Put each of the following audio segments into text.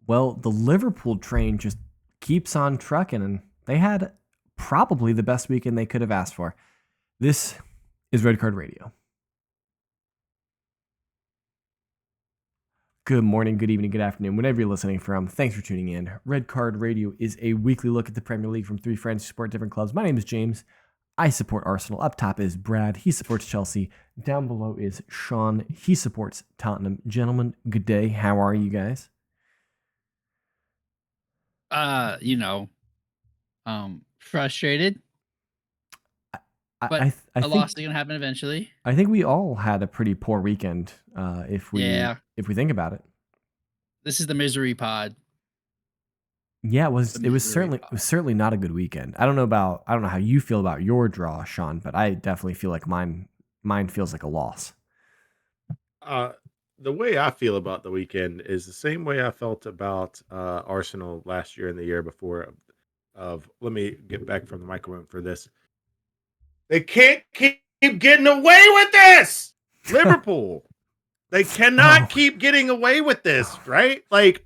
Well, the Liverpool train just keeps on trucking, and they had probably the best weekend they could have asked for. This is Red Card Radio. Good morning, good evening, good afternoon, whenever you're listening from. Thanks for tuning in. Red Card Radio is a weekly look at the Premier League from three friends who support different clubs. My name is James. I support Arsenal. Up top is Brad. He supports Chelsea. Down below is Sean. He supports Tottenham. Gentlemen, good day. How are you guys? Frustrated, but I a think loss is gonna happen eventually. I think we all had a pretty poor weekend. If we think about it. This is the misery pod. Yeah, it was certainly not a good weekend. I don't know how you feel about your draw, Sean, but I definitely feel like mine feels like a loss. The way I feel about the weekend is the same way I felt about Arsenal last year and the year before. Let me get back from the microphone for this. They can't keep getting away with this. Liverpool, they cannot keep getting away with this, right? Like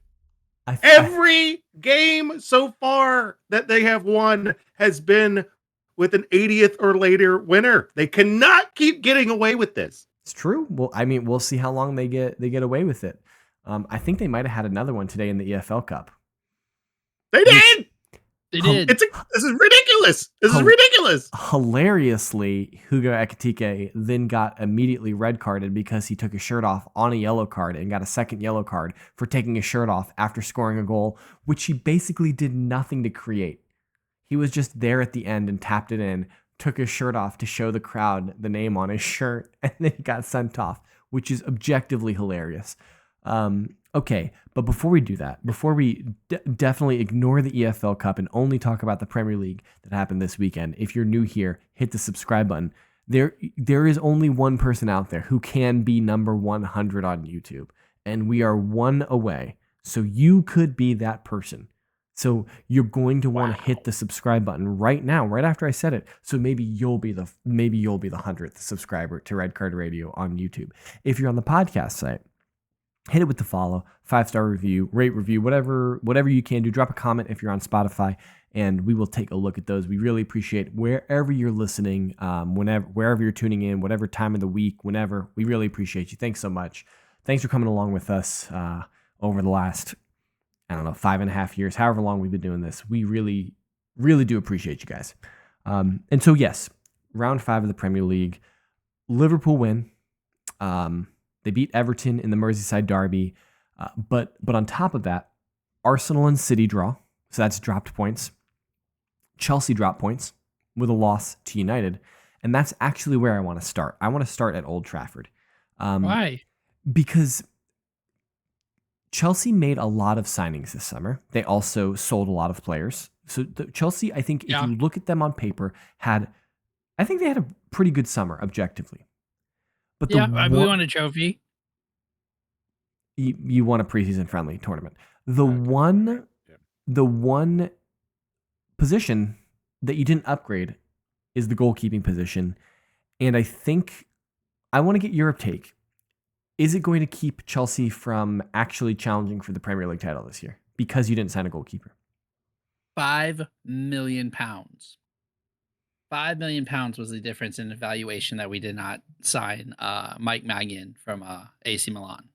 every game so far that they have won has been with an 80th or later winner. They cannot keep getting away with this. It's true. Well, I mean, we'll see how long they get away with it. I think they might have had another one today in the EFL Cup. They did. They did. This is ridiculous. This is ridiculous. Hilariously, Hugo Ekitike then got immediately red carded because he took his shirt off on a yellow card and got a second yellow card for taking his shirt off after scoring a goal, which he basically did nothing to create. He was just there at the end and tapped it in, took his shirt off to show the crowd the name on his shirt, and then he got sent off, which is objectively hilarious. Okay, but before we do that, before we definitely ignore the EFL Cup and only talk about the Premier League that happened this weekend, if you're new here, hit the subscribe button. There is only one person out there who can be number 100 on YouTube, and we are one away. So you could be that person. So you're going to want to hit the subscribe button right now, right after I said it. So maybe you'll be the 100th subscriber to Red Card Radio on YouTube. If you're on the podcast site, hit it with the follow, 5-star review, rate review, whatever you can do. Drop a comment if you're on Spotify, and we will take a look at those. We really appreciate wherever you're listening, wherever you're tuning in, whatever time of the week, whenever. We really appreciate you. Thanks so much. Thanks for coming along with us over the last, 5.5 years, however long we've been doing this. We really, really do appreciate you guys. And so, yes, round 5 of the Premier League, Liverpool win. They beat Everton in the Merseyside Derby. But on top of that, Arsenal and City draw. So that's dropped points. Chelsea dropped points with a loss to United. And that's actually where I want to start. I want to start at Old Trafford. Why? Because Chelsea made a lot of signings this summer. They also sold a lot of players. So Chelsea, I think, if you look at them on paper, they had a pretty good summer, objectively. But we won a trophy. You won a preseason friendly tournament. The one position that you didn't upgrade is the goalkeeping position. And I think I want to get your take. Is it going to keep Chelsea from actually challenging for the Premier League title this year because you didn't sign a goalkeeper? £5 million. £5 million was the difference in evaluation that we did not sign Mike Maignan from AC Milan.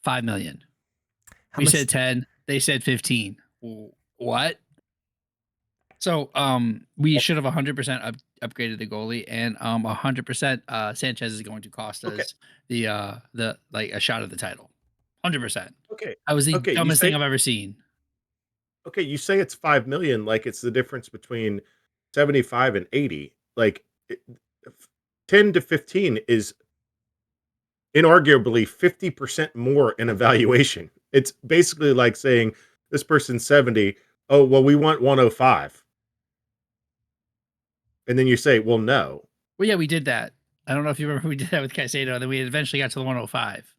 5 million. We said 10. They said 15. What? So we should have 100% upgraded the goalie, and 100% Sanchez is going to cost us a shot at the title. 100%. Okay. That was the dumbest thing I've ever seen. Okay, you say it's 5 million, like it's the difference between 75 and 80. Like 10 to 15 is inarguably 50% more in evaluation. It's basically like saying this person's 70. Oh, well, we want 105. And then you say, well, no. Well, yeah, we did that. I don't know if you remember we did that with Caicedo, then we eventually got to the 105.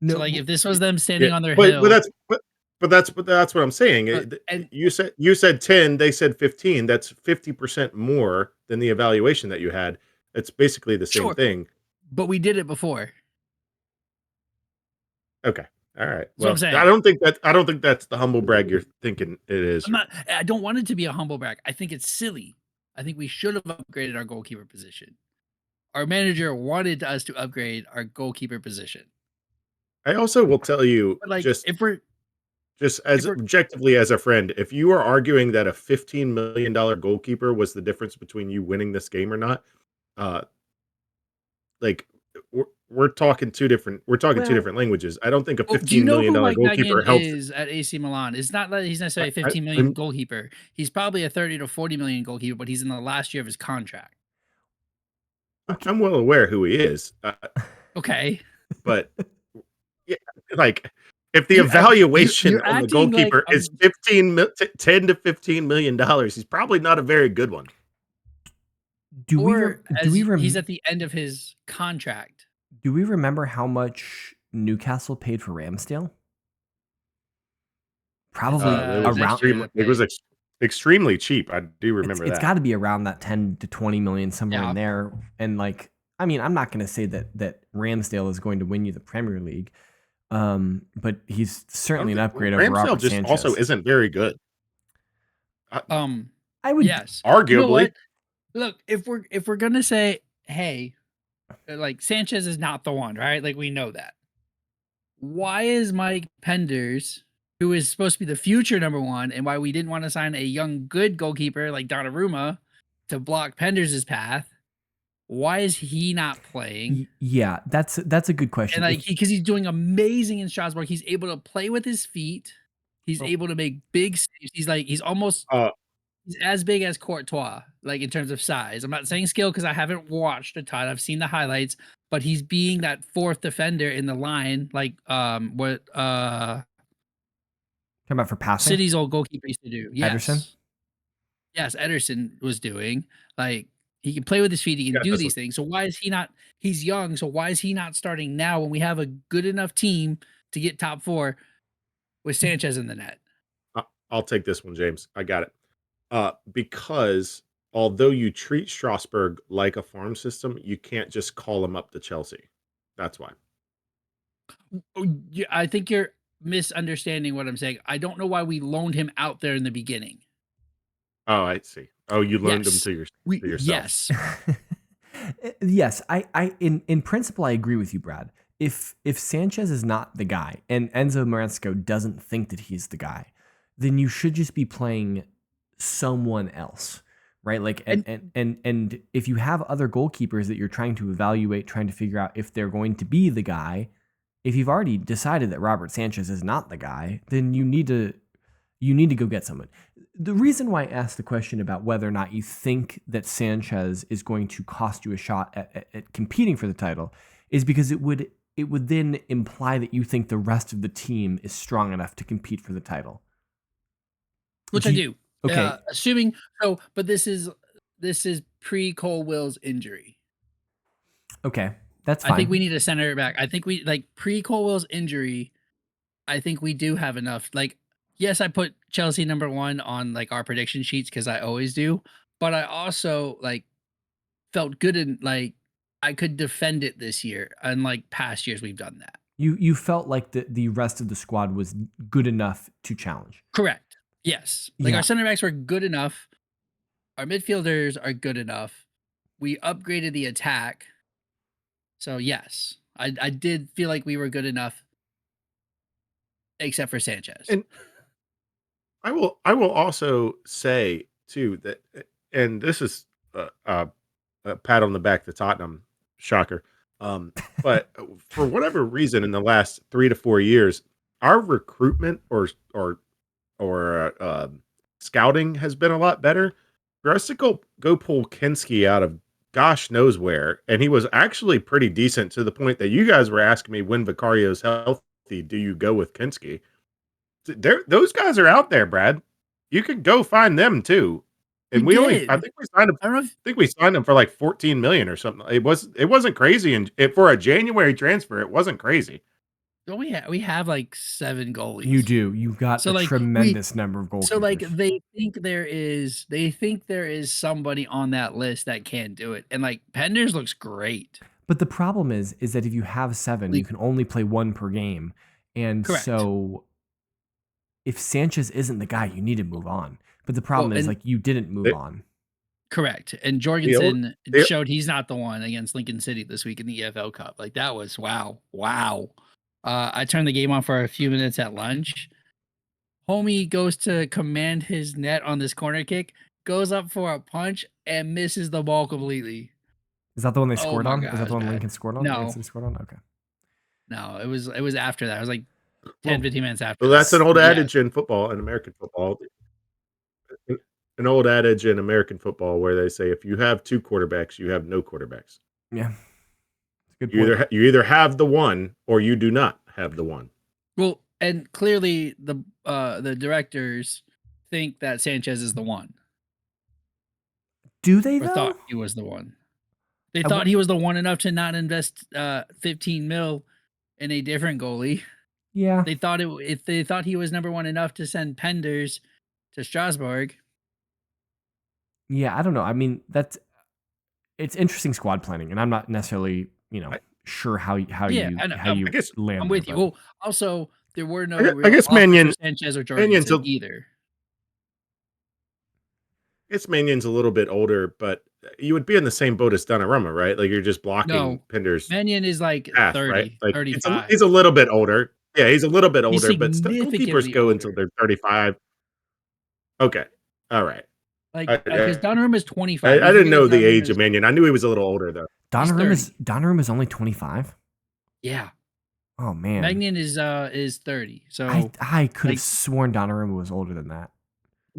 No, so if this was them standing on their hill. But that's what I'm saying. And you said 10, they said 15. That's 50% more than the evaluation that you had. It's basically the same thing. But we did it before. Okay. All right. That's what I'm Well, saying. I don't think that's the humble brag you're thinking it is. I don't want it to be a humble brag. I think it's silly. I think we should have upgraded our goalkeeper position. Our manager wanted us to upgrade our goalkeeper position. I also will tell you, But like, just as if we're objectively as a friend, if you are arguing that a $15 million goalkeeper was the difference between you winning this game or not, uh, like we're talking two different languages. I don't think a do you $15 know million who Mike goalkeeper Maignan helps. is at AC Milan? It's not that he's necessarily a I, 15 million I'm goalkeeper. He's probably a 30 to 40 million goalkeeper, but he's in the last year of his contract. I'm well aware who he is, Okay. but yeah, like if the You're evaluation on the acting like goalkeeper is 10 to $15 million, he's probably not a very good one. He's at the end of his contract. Do we remember how much Newcastle paid for Ramsdale? Probably it was extremely cheap. I do remember it's that. got to be around that 10 to 20 million, somewhere in there. And like, I mean, I'm not going to say that Ramsdale is going to win you the Premier League, but he's certainly an upgrade over Robert just Sanchez. Also isn't very good. I would arguably. You know what? Look, if we're gonna say, hey, like Sanchez is not the one, right? Like we know that. Why is Mike Penders, who is supposed to be the future number one, and why we didn't want to sign a young good goalkeeper like Donnarumma to block Penders' path? Why is he not playing? Yeah, that's a good question. And like because he's doing amazing in Strasbourg, he's able to play with his feet. He's able to make big saves. He's almost he's as big as Courtois, like in terms of size. I'm not saying skill because I haven't watched a ton. I've seen the highlights, but he's being that fourth defender in the line, like what talking about for passing? City's old goalkeeper used to do. Yes. Ederson? Yes, Ederson was doing. Like he can play with his feet, he can do these things. So why is he not? He's young, so why is he not starting now when we have a good enough team to get top 4 with Sanchez in the net? I'll take this one, James. I got it. Because although you treat Strasbourg like a farm system, you can't just call him up to Chelsea. That's why. I think you're misunderstanding what I'm saying. I don't know why we loaned him out there in the beginning. Oh, I see. Oh, you loaned him to yourself. Yes. Yes, I in principle I agree with you, Brad. If Sanchez is not the guy and Enzo Maresco doesn't think that he's the guy, then you should just be playing someone else, right? Like and if you have other goalkeepers that you're trying to evaluate, trying to figure out if they're going to be the guy, if you've already decided that Robert Sanchez is not the guy, then you need to go get someone. The reason why I asked the question about whether or not you think that Sanchez is going to cost you a shot at competing for the title is because it would then imply that you think the rest of the team is strong enough to compete for the title. Which I do. Okay. Assuming so, but this is pre-Cole Will's injury. Okay. That's fine. I think we need a center back. I think we like pre-Cole Will's injury. I think we do have enough. Like, yes, I put Chelsea number 1 on like our prediction sheets because I always do, but I also like felt good in like I could defend it this year. Unlike past years, we've done that. You felt like the rest of the squad was good enough to challenge. Correct. Yes. Like our center backs were good enough. Our midfielders are good enough. We upgraded the attack. So yes, I did feel like we were good enough, except for Sanchez. And I will also say too that, and this is a pat on the back to Tottenham, shocker. But for whatever reason, in the last 3 to 4 years, our recruitment or scouting has been a lot better. For us to go pull Kinski out of gosh knows where, and he was actually pretty decent to the point that you guys were asking me when Vicario's healthy, do you go with Kinski? Those guys are out there, Brad. You could go find them too. And I think we signed him. I think we signed him for like 14 million or something. It wasn't crazy, and for a January transfer, it wasn't crazy. Don't we have like 7 goalies? You do. You've got a tremendous number of goalkeepers. So like they think there is somebody on that list that can do it, and like Penders looks great. But the problem is that if you have 7, you can only play 1 per game. And Correct. so if Sanchez isn't the guy, you need to move on. But the problem is, like, you didn't move on. Correct. And The Jorgensen the showed he's not the one against Lincoln City this week in the EFL Cup. Like, that was wow. I turned the game on for a few minutes at lunch. Homie goes to command his net on this corner kick, goes up for a punch, and misses the ball completely. Is that the one they Oh scored my on? God, Is it that was the one bad. Lincoln scored on? No. Lincoln scored on? Okay. No, it was after that. It was like 10, 15 minutes after Well, that's that. an old Yeah. adage in football, in American football. An old adage in American football where they say, if you have two quarterbacks, you have no quarterbacks. Yeah. Good point. You either have the one or you do not have the one. Well, and clearly the directors think that Sanchez is the one. Do they, Or though? thought he was the one. They thought he was the one enough to not invest 15 mil in a different goalie. Yeah. They thought if they thought he was number one enough to send Penders to Strasbourg. Yeah, I don't know. I mean, it's interesting squad planning, and I'm not necessarily, sure how you I guess land I'm there, with you. but Well, also there were no I real guess offers Mannion- for Sanchez or Mannion's Jorgensen either. It's Mannion's a little bit older, but you would be in the same boat as Donnarumma, right? Like, you're just blocking Penders' Mannion is like path, 30, right? Like, 35. he's a little bit older. Yeah, he's a little bit He's older, but still, goalkeepers significantly go until older. they're 35. Okay, all right. Like, because Donnarumma is 25. I You didn't forget know the Donnarumma age is- of Mannion. I knew he was a little older, though. Donnarumma is only 25. Yeah. Oh man, Mannion is 30. So I could have sworn Donnarumma was older than that.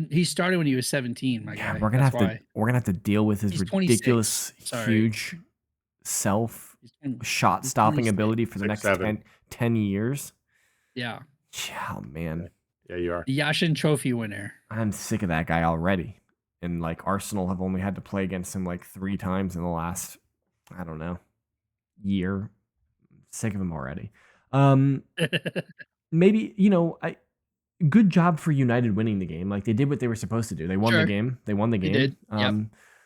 he started when he was 17. My guy. We're gonna have to deal with his ridiculous, huge shot stopping ability for the next 10 years. Yeah. Oh man. Yeah, you are. The Yashin Trophy winner. I'm sick of that guy already. And like Arsenal have only had to play against him like 3 times in the last, I don't know, year. Sick of him already. Maybe, good job for United winning the game. Like, they did what they were supposed to do. They won the game. They won the game. They did.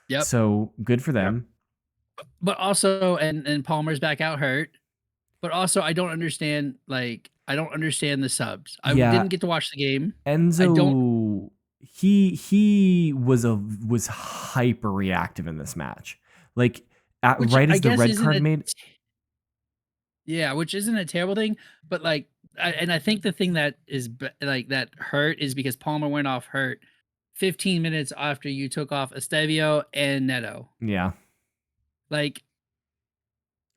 Yep. So good for them. But also, and Palmer's back out hurt. But also, I don't understand the subs. I didn't get to watch the game. Enzo, he was hyper reactive in this match. Like, right as the red card made. Yeah, which isn't a terrible thing, but like, I think the thing that is like that hurt is because Palmer went off hurt 15 minutes after you took off Estevao and Neto. Yeah, like,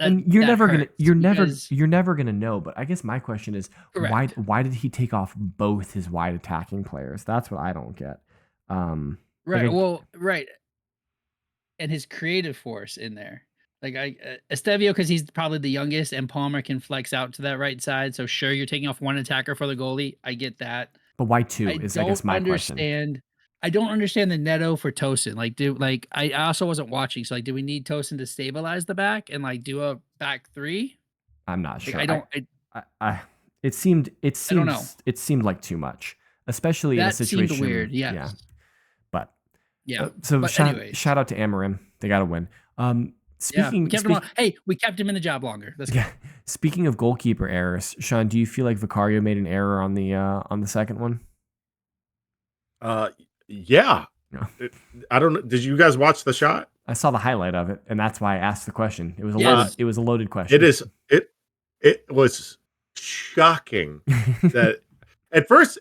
and you're never gonna know. But I guess my question is, why did he take off both his wide attacking players? That's what I don't get. Right. And his creative force in there. Like, Estevao, because he's probably the youngest, and Palmer can flex out to that right side. So sure, you're taking off one attacker for the goalie. I get that. But why two? I guess my question. I don't understand the Neto for Tosin. I also wasn't watching. So did we need Tosin to stabilize the back and like do a back three? I'm not sure. It seemed like too much, especially in a situation. Seemed weird. Yes. Yeah. But so shout out to Amarim. They got to win. We kept him in the job longer. That's good. Speaking of goalkeeper errors, Sean, do you feel like Vicario made an error on the second one? Yeah. I don't know. Did you guys watch the shot? I saw the highlight of it, and that's why I asked the question. It was a loaded question. It was shocking that at first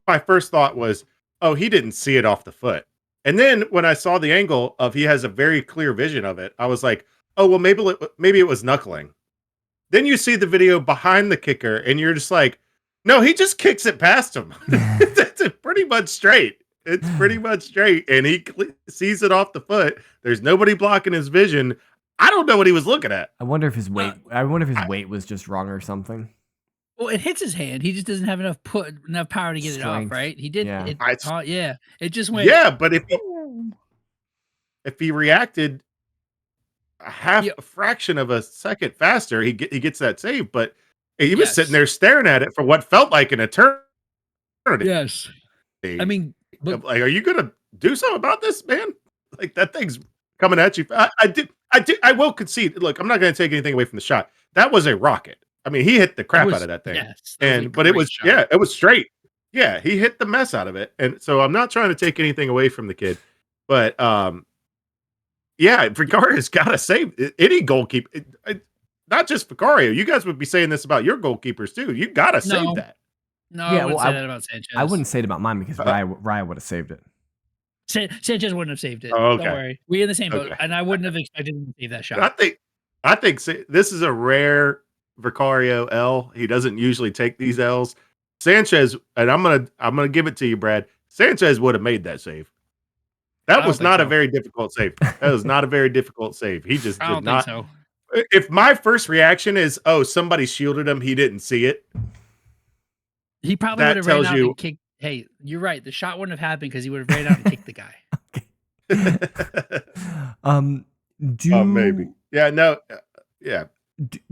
my first thought was, oh, he didn't see it off the foot. And then when I saw the angle of he has a very clear vision of it, I was like, oh, well, maybe it was knuckling. Then you see the video behind the kicker, and you're just like, no, he just kicks it past him. It's pretty much straight. It's pretty much straight, and he sees it off the foot. There's nobody blocking his vision. I don't know what he was looking at. I wonder if his weight was just wrong or something. Well, it hits his hand. He just doesn't have enough power to get it off, right? He did. Yeah. It just went. Yeah, but if he reacted a fraction of a second faster, he gets that save. But he was sitting there staring at it for what felt like an eternity. Yes. I mean, like, are you gonna do something about this, man? Like, that thing's coming at you. I will concede. Look, I'm not going to take anything away from the shot. That was a rocket. I mean, he hit the crap out was, of that thing. yes, that was a But it great was, shot. it was straight. Yeah, he hit the mess out of it. And so I'm not trying to take anything away from the kid, but yeah, Vicario's got to save any goalkeeper. Not just Vicario. You guys would be saying this about your goalkeepers too. You got to save No, that. no, Yeah, I wouldn't well, say that about I Sanchez. wouldn't say it about mine because Raya would have saved it. Sanchez wouldn't have saved it. Oh, okay. Don't worry. We in the same boat, Okay. and I wouldn't have expected him to save that I shot. think this is a rare Vicario L. He doesn't usually take these L's. Sanchez, and I'm gonna give it to you, Brad. Sanchez would have made that save. I That don't was think not a so. very difficult save. That was not a very difficult save. He just I did don't think not. so. If my first reaction is, "Oh, somebody shielded him, he didn't see it," He probably that would have ran tells out you. and kicked. Hey, you're right. The shot wouldn't have happened because he would have ran out and kicked the guy. Maybe. Yeah. No. Yeah.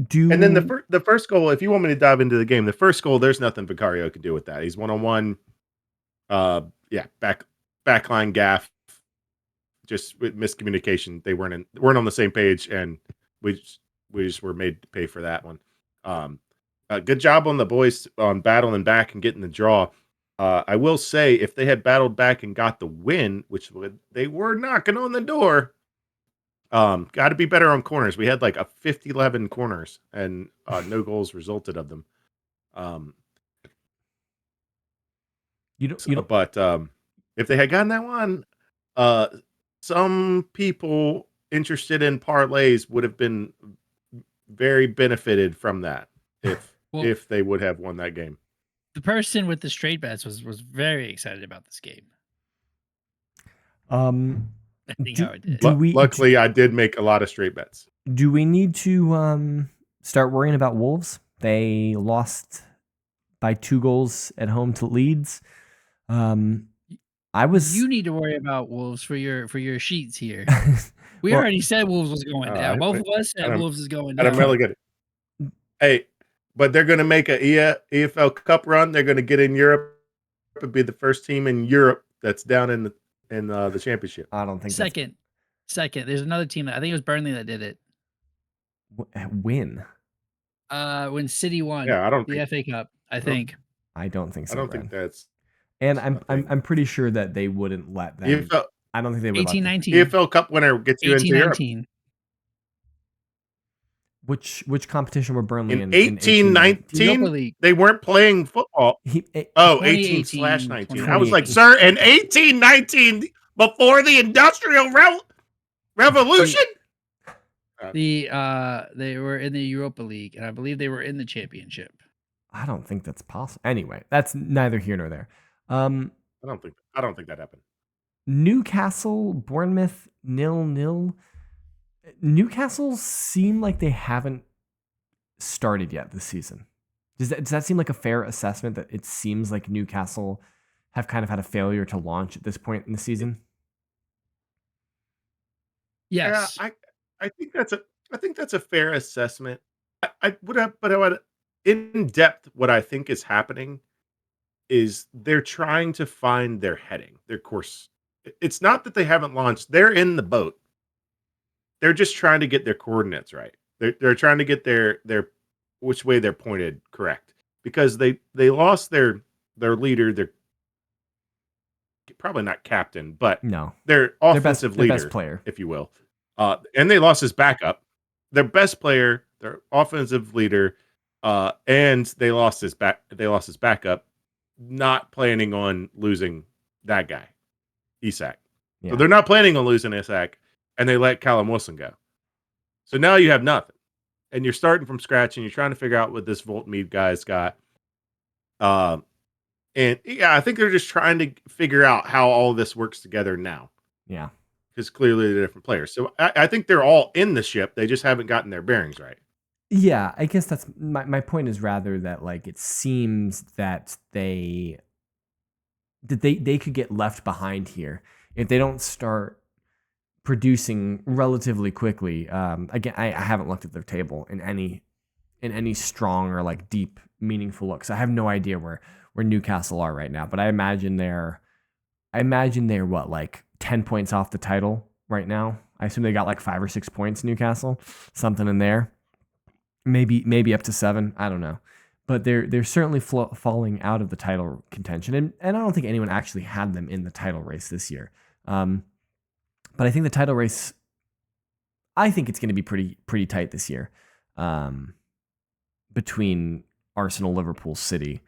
Do And then the first goal, if you want me to dive into the game, the first goal, there's nothing Vicario could do with that. He's 1-on-1. Yeah, backline gaff, just with miscommunication. They weren't on the same page, and we just were made to pay for that one. Good job on the boys on battling back and getting the draw. I will say, if they had battled back and got the win, they were knocking on the door. Got to be better on corners. We had like a 50-11 corners, and no goals resulted of them. But if they had gotten that one, some people interested in parlays would have been very benefited from that if they would have won that game. The person with the straight bets was very excited about this game. I think how it did. Luckily, I did make a lot of straight bets. Do we need to start worrying about Wolves? They lost by 2 goals at home to Leeds. You need to worry about Wolves for your sheets here. We already said Wolves was going down. Both of us said Wolves is going down. I'm really good. Hey, but they're going to make a EFL Cup run. They're going to get in Europe and be the first team in Europe that's down in the championship. I don't think second. There's another team that I think it was Burnley that did it. Win. When City won. Yeah, I don't the think, FA Cup. I think. I don't think so. I don't think that's. And I'm pretty sure that they wouldn't let them. I don't think they would. 18-19. EFL Cup winner gets you into Europe. Which competition were Burnley in? 18-19, they weren't playing football. 18/19. I was like, sir, in 18-19, before the Industrial Revolution. They were in the Europa League, and I believe they were in the Championship. I don't think that's possible. Anyway, that's neither here nor there. I don't think that happened. Newcastle, Bournemouth, 0-0. Newcastle seem like they haven't started yet this season. Does that seem like a fair assessment, that it seems like Newcastle have kind of had a failure to launch at this point in the season? Yes. Yeah, I think that's a fair assessment. I would in depth, what I think is happening is they're trying to find their heading, their course. It's not that they haven't launched; they're in the boat. They're just trying to get their coordinates right. They're trying to get their which way they're pointed correct, because they lost their leader, their probably not captain, but no, their offensive leader, best player, if you will. And they lost his backup, their best player, their offensive leader, and they lost his backup, not planning on losing that guy, Isak. Yeah. So they're not planning on losing Isak, and they let Callum Wilson go. So now you have nothing, and you're starting from scratch, and you're trying to figure out what this Voltmead guy's got. And yeah, I think they're just trying to figure out how all this works together now. Yeah. Because clearly they're different players. So I think they're all in the ship. They just haven't gotten their bearings right. Yeah, I guess that's my point, is rather that, like, it seems that they could get left behind here if they don't start producing relatively quickly. Again, I haven't looked at their table in any strong or like deep, meaningful looks. I have no idea where Newcastle are right now, but I imagine they're what, like 10 points off the title right now. I assume they got like 5 or 6 points, Newcastle, something in there. maybe up to 7. I don't know, but they're certainly falling out of the title contention, and I don't think anyone actually had them in the title race this year. But I think the title race, I think it's going to be pretty tight this year, between Arsenal, Liverpool, City,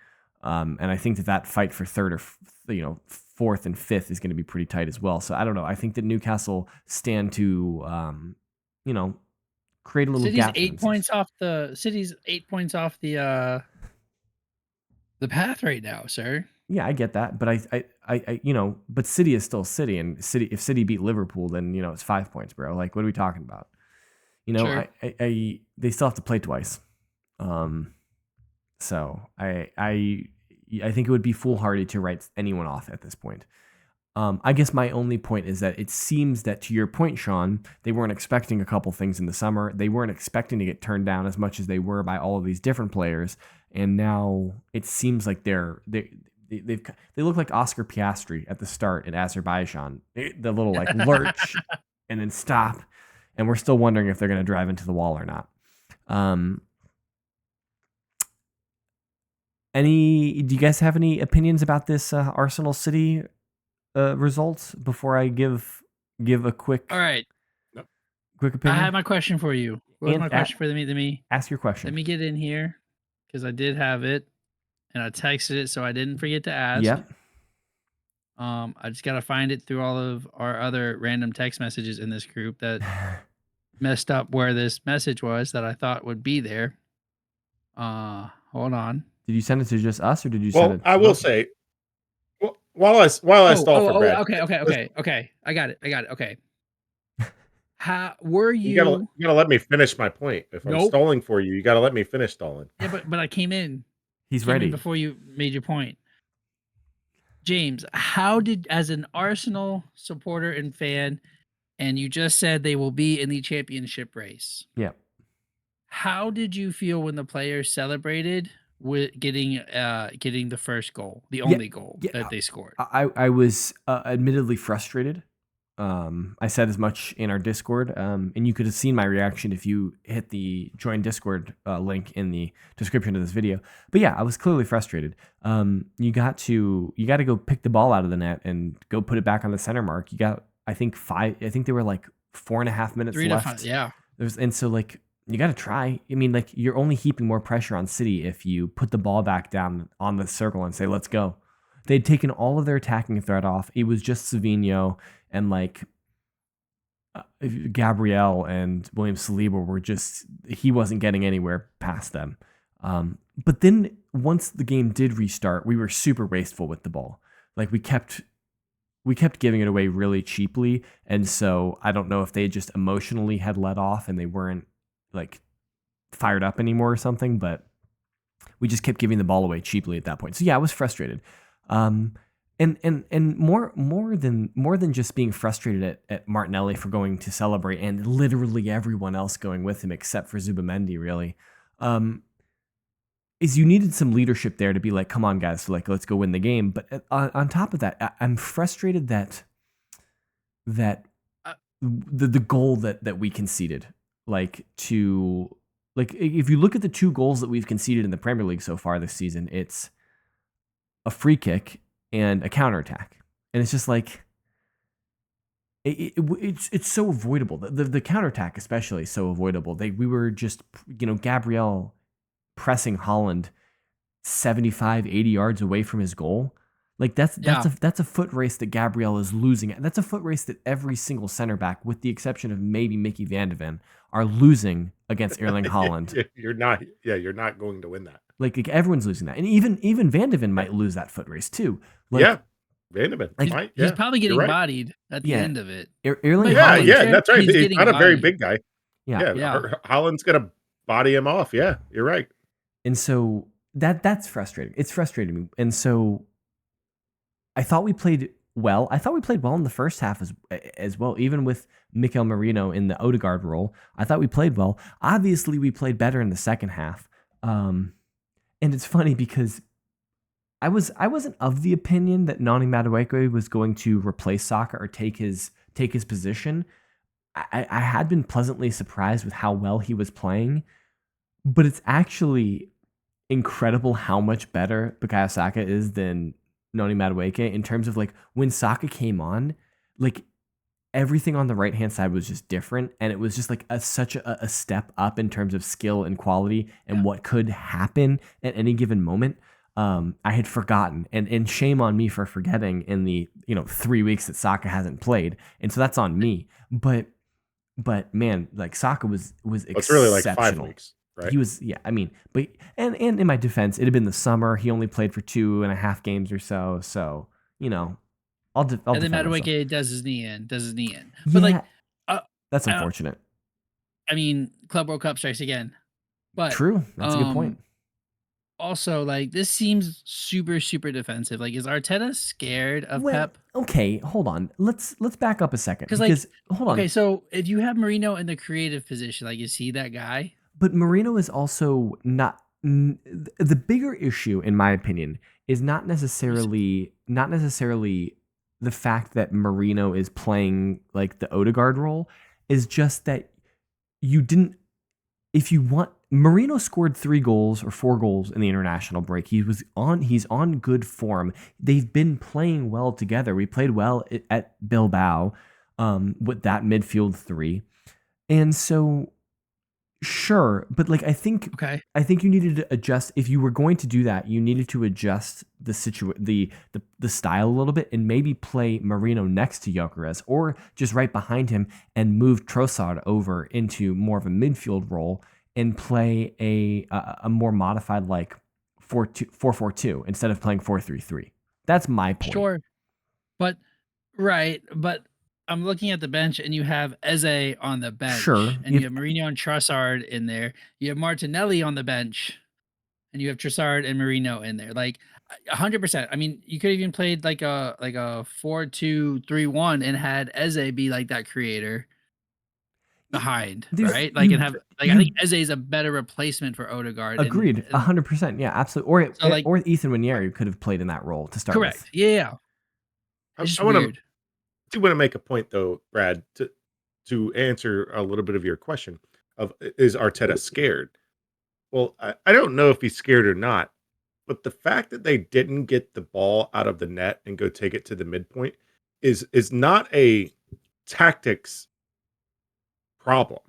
and I think that fight for third or fourth and fifth is going to be pretty tight as well. So I don't know. I think that Newcastle stand to create a little City's gap. 8 points off the path right now, sir. Yeah, I get that, but I but City is still City, and City, if City beat Liverpool, then it's 5 points, bro. Like, what are we talking about? Sure. They still have to play twice. So I think it would be foolhardy to write anyone off at this point. I guess my only point is that it seems that, to your point, Sean, they weren't expecting a couple things in the summer. They weren't expecting to get turned down as much as they were by all of these different players, and now it seems like they look like Oscar Piastri at the start in Azerbaijan. The little like lurch and then stop, and we're still wondering if they're going to drive into the wall or not. Do you guys have any opinions about this Arsenal City results before I give a quick All right, quick opinion? I have my question for you. What was my question for me? Ask your question. Let me get in here because I did have it and I texted it, so I didn't forget to ask. Yep. I just gotta find it through all of our other random text messages in this group that messed up where this message was that I thought would be there. Hold on. Did you send it to just us, or did you send it? I will say, while I stall for Brad. Okay. I got it. Okay. How were you? You gotta let me finish my point. If I'm stalling for you, you gotta let me finish stalling. Yeah, but I came in. He's ready before you made your point. James, how did, as an Arsenal supporter and fan, and you just said they will be in the championship race. Yeah. How did you feel when the players celebrated with getting the first goal, the only goal that they scored? I was admittedly frustrated. I said as much in our Discord, and you could have seen my reaction if you hit the join Discord link in the description of this video. But yeah, I was clearly frustrated. You got to go pick the ball out of the net and go put it back on the center mark. You got, I think they were like 4.5 minutes left. Yeah. And so like, you got to try. I mean, like, you're only heaping more pressure on City if you put the ball back down on the circle and say, let's go. They'd taken all of their attacking threat off. It was just Savinho and like Gabriel and William Saliba were just, he wasn't getting anywhere past them. But then once the game did restart, we were super wasteful with the ball. Like we kept giving it away really cheaply. And so I don't know if they just emotionally had let off and they weren't like fired up anymore or something, but we just kept giving the ball away cheaply at that point. So yeah, I was frustrated. And more than just being frustrated at Martinelli for going to celebrate and literally everyone else going with him except for Zubamendi, really, is you needed some leadership there to be like, come on guys, like let's go win the game. But on top of that, I'm frustrated that the goal that we conceded, like if you look at the 2 goals that we've conceded in the Premier League so far this season, it's a free kick and a counterattack. And it's just like, it's so avoidable. The counterattack especially is so avoidable. We were just, Gabriel pressing Haaland 75, 80 yards away from his goal. Like that's a foot race that Gabriel is losing. That's a foot race that every single center back, with the exception of maybe Mickey Van de Ven, are losing against Erling Haaland. You're not going to win that. Like everyone's losing that. And even Van de Ven might lose that foot race too. Like, yeah. Van de Ven. Like, he's probably getting bodied at the end of it. Erling Haaland, that's right. He's not a very big guy. Yeah. Haaland's going to body him off. Yeah, you're right. And so that's frustrating. It's frustrating me. And so I thought we played well. I thought we played well in the first half as well, even with Mikel Merino in the Odegaard role. I thought we played well. Obviously, we played better in the second half. And it's funny because I wasn't of the opinion that Nani Madueke was going to replace Saka or take his position. I had been pleasantly surprised with how well he was playing, But it's actually incredible how much better Bukayo Saka is than Noni Madueke in terms of like when Saka came on, like everything on the right hand side was just different, and it was just like such a step up in terms of skill and quality and what could happen at any given moment. I had forgotten, and shame on me for forgetting in the 3 weeks that Saka hasn't played, and so that's on me. But man, like Saka was It's really like 5 exceptional. weeks, right? He was, yeah. I mean, but and in my defense, it had been the summer. He only played for 2.5 games or so. So I'll And then defend myself. Madueke does his knee in. Yeah, But like, that's unfortunate. I mean, Club World Cup strikes again. But True, that's a good point. Also, like this seems super, super defensive. Like, is Arteta scared of Pep? Okay, hold on. Let's back up a second Because hold on. Okay, so if you have Marino in the creative position, like is he that guy? But Marino is also not the bigger issue, in my opinion, is not necessarily the fact that Marino is playing like the Odegaard role. Is just that you didn't. If you want, Marino scored 3 goals or 4 goals in the international break. He's on good form. They've been playing well together. We played well at Bilbao with that midfield 3, and so. Sure, but like I think you needed to adjust. If you were going to do that, you needed to adjust the style a little bit and maybe play Marino next to Gyökeres or just right behind him and move Trossard over into more of a midfield role and play a more modified like 4-4-2 instead of playing 4-3-3. That's my point. Sure, but I'm looking at the bench, and you have Eze on the bench, Sure, and you have Mourinho and Trossard in there. You have Martinelli on the bench, and you have Trossard and Marino in there. Like 100%. I mean, you could have even played like a 4-2-3-1 and had Eze be like that creator behind, right? Like I think Eze is a better replacement for Odegaard. Agreed, 100%. Yeah, absolutely. Or Ethan Nwaneri could have played in that role to start correct. with. Yeah. It's just weird. I do want to make a point though, Brad, to answer a little bit of your question of is Arteta scared? Well, I don't know if he's scared or not, but the fact that they didn't get the ball out of the net and go take it to the midpoint is not a tactics problem.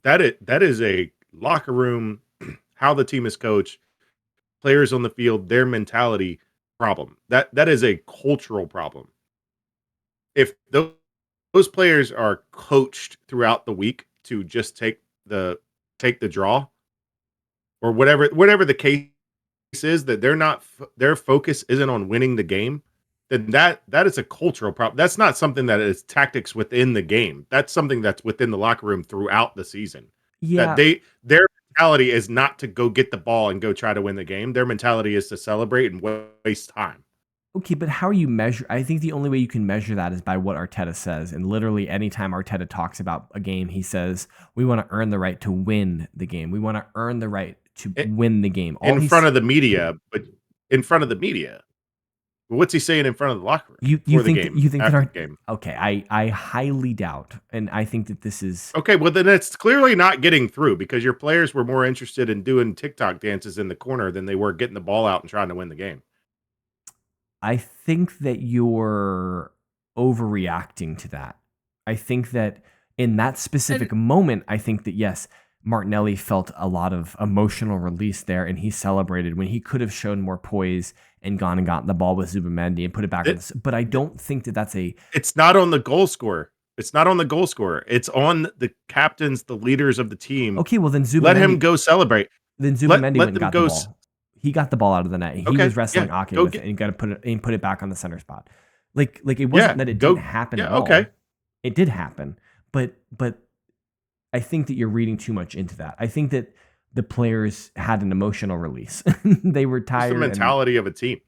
That is a locker room, how the team is coached, players on the field, their mentality problem. That is a cultural problem. If those players are coached throughout the week to just take the draw or whatever the case is, that their focus isn't on winning the game, then that is a cultural problem. That's not something that is tactics within the game. That's something that's within the locker room throughout the season. Yeah. That their mentality is not to go get the ball and go try to win the game. Their mentality is to celebrate and waste time. Okay, but how are you measure? I think the only way you can measure that is by what Arteta says. And literally, anytime Arteta talks about a game, he says, "We want to earn the right to win the game. We want to earn the right to win the game." In front of the media, but in front of the media. What's he saying in front of the locker room? You think that game? Okay, I highly doubt, and I think that this is okay. Well, then it's clearly not getting through because your players were more interested in doing TikTok dances in the corner than they were getting the ball out and trying to win the game. I think that you're overreacting to that. I think that in that specific moment, I think that yes, Martinelli felt a lot of emotional release there, and he celebrated when he could have shown more poise and gone and gotten the ball with Zubimendi and put it back. But I don't think that that's a. It's not on the goal scorer. It's not on the goal scorer. It's on the captains, the leaders of the team. Okay, well then Zubimendi, let him go celebrate. Then Zubimendi went and got the ball. He got the ball out of the net. He was wrestling Ake with it and got to put it back on the center spot. Like it wasn't that it didn't happen at all. It did happen, but I think that you're reading too much into that. I think that the players had an emotional release. They were tired. It's the mentality of a team.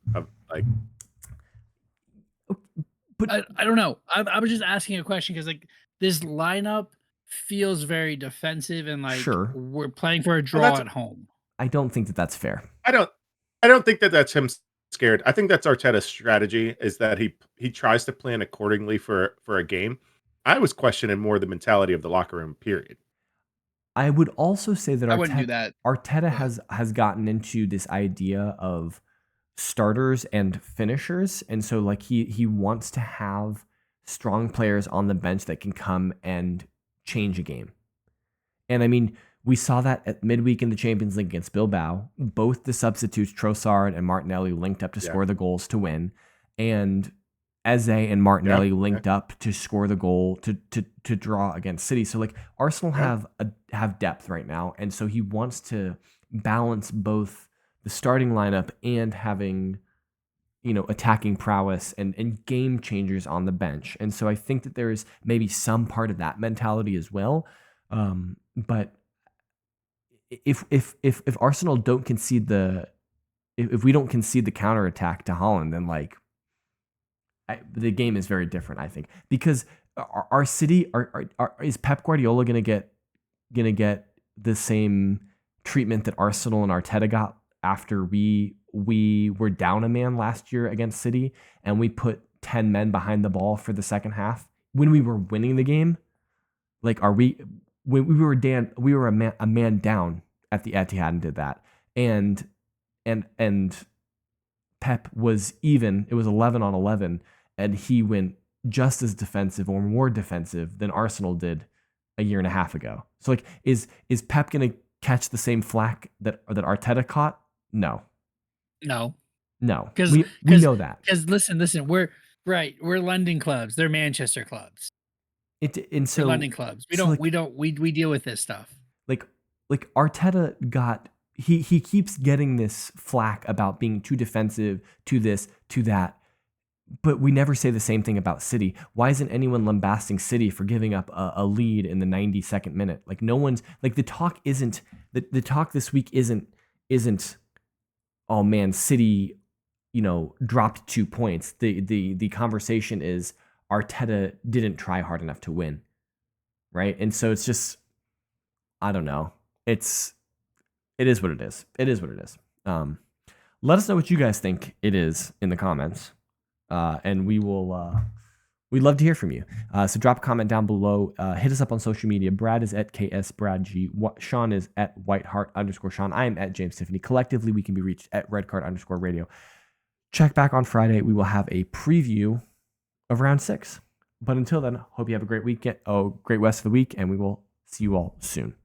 But I don't know. I was just asking a question because like this lineup feels very defensive and like we're playing for a draw at home. I don't think that that's fair. I don't think that that's him scared. I think that's Arteta's strategy is that he tries to plan accordingly for a game. I was questioning more the mentality of the locker room, period. I would also say that I wouldn't do that. Arteta but- has gotten into this idea of starters and finishers, and so like he wants to have strong players on the bench that can come and change a game. And I mean, we saw that at midweek in the Champions League against Bilbao. Both the substitutes, Trossard and Martinelli, linked up to score the goals to win, and Eze and Martinelli linked up to score the goal to draw against City. So like Arsenal have depth right now, and so he wants to balance both the starting lineup and having attacking prowess and game changers on the bench. And so I think that there is maybe some part of that mentality as well. But if Arsenal don't concede if we don't concede the counterattack to Holland, then like the game is very different, I think, because our City is Pep Guardiola gonna get the same treatment that Arsenal and Arteta got after we were down a man last year against City and we put 10 men behind the ball for the second half when we were winning the game. Like, when we were a man down at the Etihad and did that, and Pep was even. It was 11 on 11, and he went just as defensive or more defensive than Arsenal did a year and a half ago. So like, is Pep gonna catch the same flack that Arteta caught? No. Because we know that. Because listen, we're London clubs. They're Manchester clubs. We're London clubs. We deal with this stuff. Like Arteta got he keeps getting this flack about being too defensive, to this, to that. But we never say the same thing about City. Why isn't anyone lambasting City for giving up a lead in the 92nd minute? Like, no one's like, the talk this week isn't oh man, City, dropped 2 points. The conversation is Arteta didn't try hard enough to win. Right? And so it's just, I don't know. It is what it is. It is what it is. Let us know what you guys think it is in the comments. And we'd love to hear from you. So drop a comment down below. Hit us up on social media. Brad is at KSBradG. Sean is at Whiteheart_Sean. I am at James Tiffany. Collectively, we can be reached at redcard_radio. Check back on Friday. We will have a preview of round 6. But until then, hope you have a great weekend. Great rest of the week, and we will see you all soon.